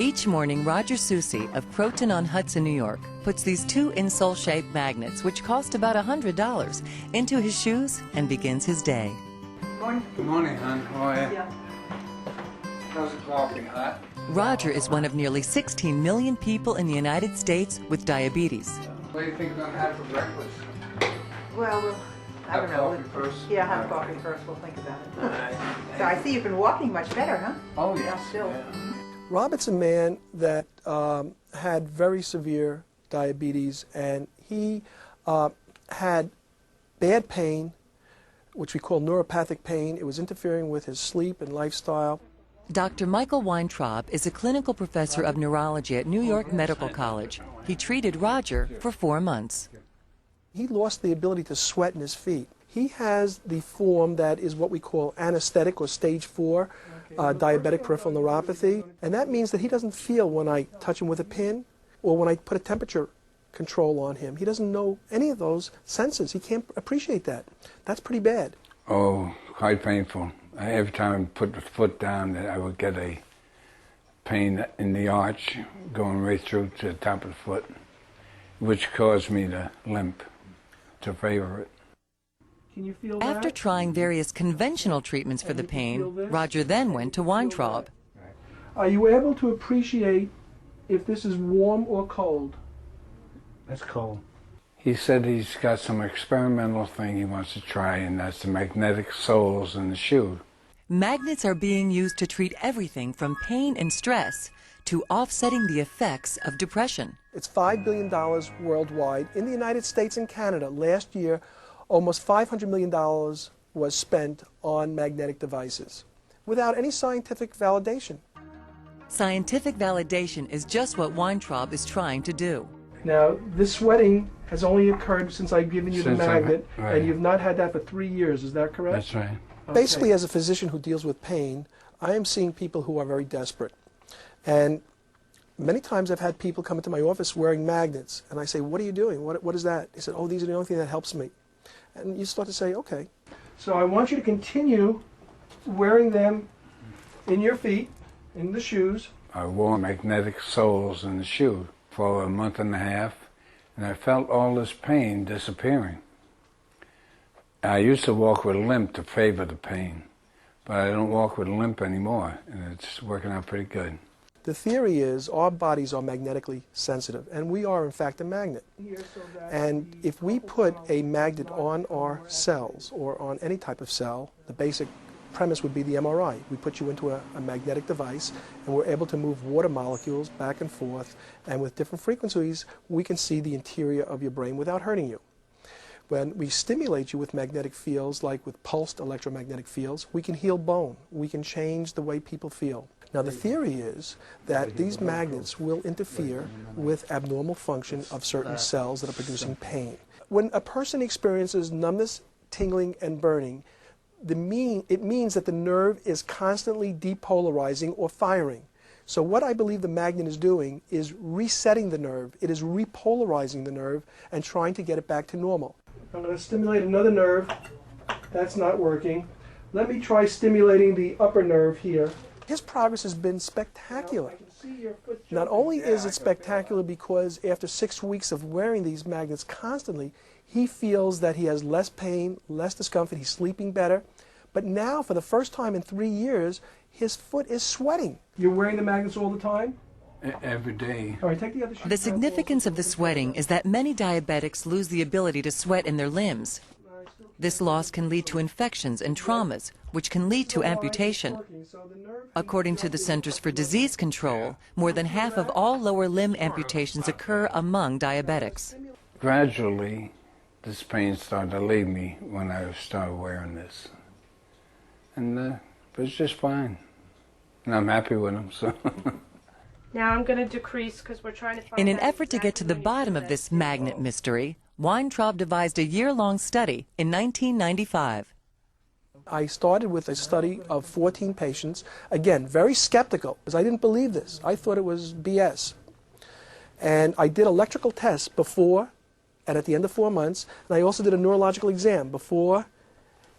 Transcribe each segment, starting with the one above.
Each morning, Roger Soucy of Croton-on-Hudson, New York, puts these two insole-shaped magnets, which cost about $100, into his shoes and begins his day. Morning. Good morning, hon. How are you? Yeah. How's the coffee? Hot? Roger is one of nearly 16 million people in the United States with diabetes. What do you think we're going to have for breakfast? Well, I don't know. Coffee first? Yeah, have coffee first. We'll think about it. All right. So I see you've been walking much better, huh? Oh, yes. Yeah, still. Yeah. Robert's a man that had very severe diabetes, and he had bad pain, which we call neuropathic pain. It was interfering with his sleep and lifestyle. Dr. Michael Weintraub is a clinical professor of neurology at New York Medical College. He treated Roger for 4 months. He lost the ability to sweat in his feet. He has the form that is what we call anesthetic or stage 4 diabetic peripheral neuropathy, and that means that he doesn't feel when I touch him with a pin or when I put a temperature control on him. He doesn't know any of those senses. He can't appreciate that. That's pretty bad. Oh, quite painful. Every time I put the foot down, I would get a pain in the arch going right through to the top of the foot, which caused me to limp, to favor it. Can you feel After that? trying various conventional treatments for the pain, Roger then went to Weintraub. Are you able to appreciate if this is warm or cold? That's cold. He said he's got some experimental thing he wants to try, and that's the magnetic soles in the shoe. Magnets are being used to treat everything from pain and stress to offsetting the effects of depression. It's $5 billion worldwide. In the United States and Canada, last year, almost $500 million was spent on magnetic devices without any scientific validation. Scientific validation is just what Weintraub is trying to do. Now, this sweating has only occurred since I've given you the magnet, right. and you've not had that for 3 years, is that correct? That's right. Okay. Basically, as a physician who deals with pain, I am seeing people who are very desperate. And many times I've had people come into my office wearing magnets, and I say, what are you doing? What is that? They said, oh, these are the only thing that helps me. And you start to say, okay. So I want you to continue wearing them in your feet, in the shoes. I wore magnetic soles in the shoe for a month and a half, and I felt all this pain disappearing. I used to walk with a limp to favor the pain, but I don't walk with a limp anymore, and it's working out pretty good. The theory is our bodies are magnetically sensitive, and we are in fact a magnet. And if we put a magnet on our cells or on any type of cell, the basic premise would be the MRI. We put you into a magnetic device, and we're able to move water molecules back and forth, and with different frequencies we can see the interior of your brain without hurting you. When we stimulate you with magnetic fields, like with pulsed electromagnetic fields, we can heal bone. We can change the way people feel. Now, the theory is that these magnets will interfere with abnormal function of certain cells that are producing pain. When a person experiences numbness, tingling, and burning, it means that the nerve is constantly depolarizing or firing. So what I believe the magnet is doing is resetting the nerve. It is repolarizing the nerve and trying to get it back to normal. I'm going to stimulate another nerve. That's not working. Let me try stimulating the upper nerve here. His progress has been spectacular. Not only is it spectacular because after 6 weeks of wearing these magnets constantly, he feels that he has less pain, less discomfort, he's sleeping better. But now, for the first time in 3 years, his foot is sweating. You're wearing the magnets all the time? Every day. All right, take the other shoe. The significance of the sweating is that many diabetics lose the ability to sweat in their limbs. This loss can lead to infections and traumas, which can lead to amputation. According to the Centers for Disease Control, more than half of all lower limb amputations occur among diabetics. Gradually, this pain started to leave me when I started wearing this. And but it's just fine. And I'm happy with them, so. Now I'm going to decrease because we're trying to find In an out effort to get to the exactly bottom of this magnet mystery, Weintraub devised a year-long study in 1995. I started with a study of 14 patients, again, very skeptical, because I didn't believe this. I thought it was BS. And I did electrical tests before and at the end of 4 months, and I also did a neurological exam before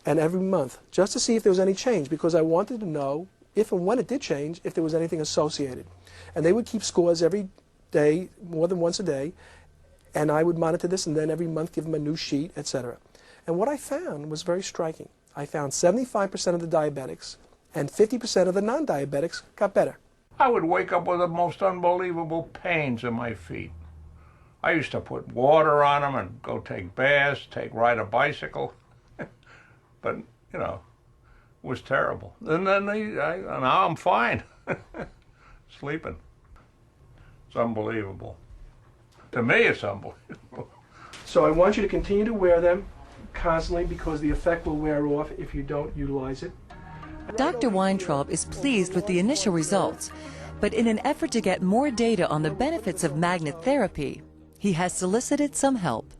and every month, just to see if there was any change, because I wanted to know if and when it did change, if there was anything associated. And they would keep scores every day, more than once a day, and I would monitor this and then every month give them a new sheet, etc. And what I found was very striking. I found 75% of the diabetics and 50% of the non-diabetics got better. I would wake up with the most unbelievable pains in my feet. I used to put water on them and go take baths, ride a bicycle. But, you know, it was terrible. And then now I'm fine. Sleeping. It's unbelievable. To me, it's unbelievable. So I want you to continue to wear them constantly because the effect will wear off if you don't utilize it. Dr. Weintraub is pleased with the initial results, but in an effort to get more data on the benefits of magnet therapy, he has solicited some help.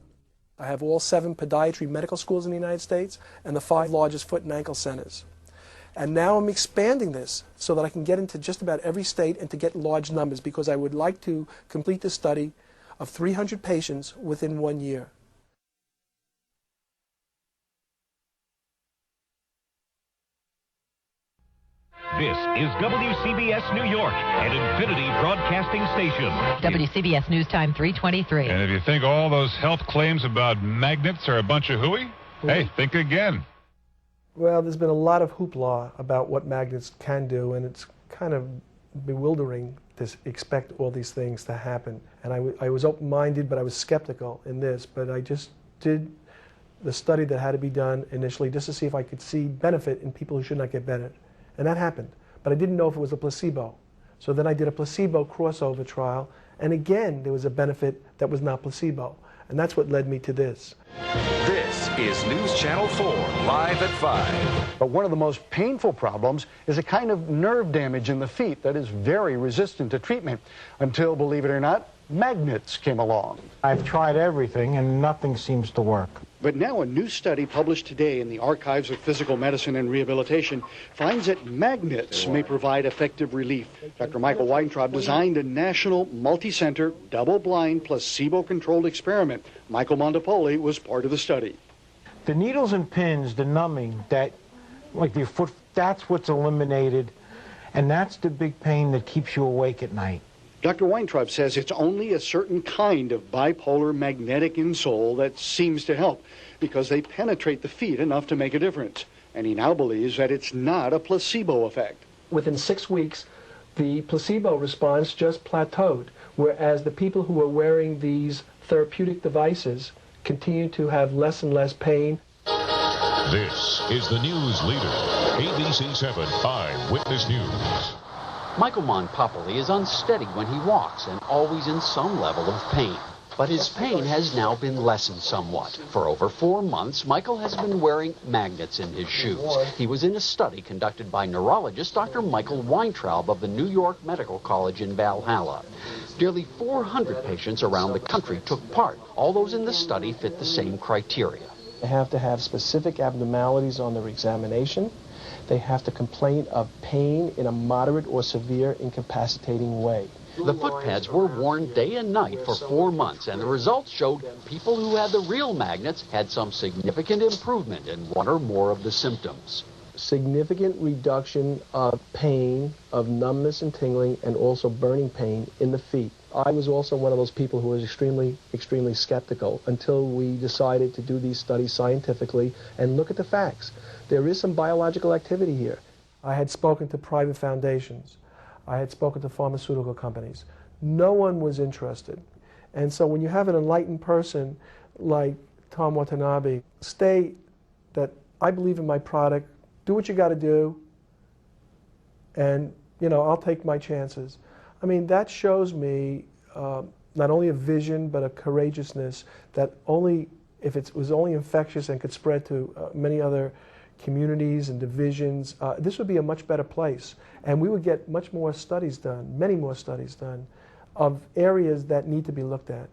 I have all 7 podiatry medical schools in the United States and the 5 largest foot and ankle centers. And now I'm expanding this so that I can get into just about every state and to get large numbers because I would like to complete this study of 300 patients within 1 year. This is WCBS New York, an Infinity Broadcasting station. WCBS News Time 3:23. And if you think all those health claims about magnets are a bunch of hooey, hey, think again. Well, there's been a lot of hoopla about what magnets can do, and it's kind of bewildering to expect all these things to happen. And I was open-minded, but I was skeptical in this. But I just did the study that had to be done initially just to see if I could see benefit in people who should not get better. And that happened. But I didn't know if it was a placebo. So then I did a placebo crossover trial, and again, there was a benefit that was not placebo. And that's what led me to this. This is News Channel 4, live at 5. But one of the most painful problems is a kind of nerve damage in the feet that is very resistant to treatment until, believe it or not, magnets came along. I've tried everything and nothing seems to work. But now a new study published today in the Archives of Physical Medicine and Rehabilitation finds that magnets may provide effective relief. Dr. Michael Weintraub designed a national, multi-center, double-blind, placebo-controlled experiment. Michael Montipoli was part of the study. The needles and pins, the numbing, that, like your foot, that's what's eliminated, and that's the big pain that keeps you awake at night. Dr. Weintraub says it's only a certain kind of bipolar magnetic insole that seems to help because they penetrate the feet enough to make a difference. And he now believes that it's not a placebo effect. Within 6 weeks, the placebo response just plateaued, whereas the people who were wearing these therapeutic devices continue to have less and less pain. This is the news leader, ABC 7 Eyewitness News. Michael Montipoli is unsteady when he walks and always in some level of pain. But his pain has now been lessened somewhat. For over 4 months, Michael has been wearing magnets in his shoes. He was in a study conducted by neurologist Dr. Michael Weintraub of the New York Medical College in Valhalla. Nearly 400 patients around the country took part. All those in the study fit the same criteria. They have to have specific abnormalities on their examination. They have to complain of pain in a moderate or severe incapacitating way. The foot pads were worn day and night for 4 months, and the results showed people who had the real magnets had some significant improvement in one or more of the symptoms. Significant reduction of pain, of numbness and tingling, and also burning pain in the feet. I was also one of those people who was extremely skeptical until we decided to do these studies scientifically and look at the facts. There is some biological activity here. I had spoken to private foundations. I had spoken to pharmaceutical companies. No one was interested. And so when you have an enlightened person like Tom Watanabe state that I believe in my product, do what you got to do, and I'll take my chances. I mean, that shows me not only a vision but a courageousness that only if it was only infectious and could spread to many other communities and divisions, this would be a much better place. And we would get much more studies done, many more studies done, of areas that need to be looked at.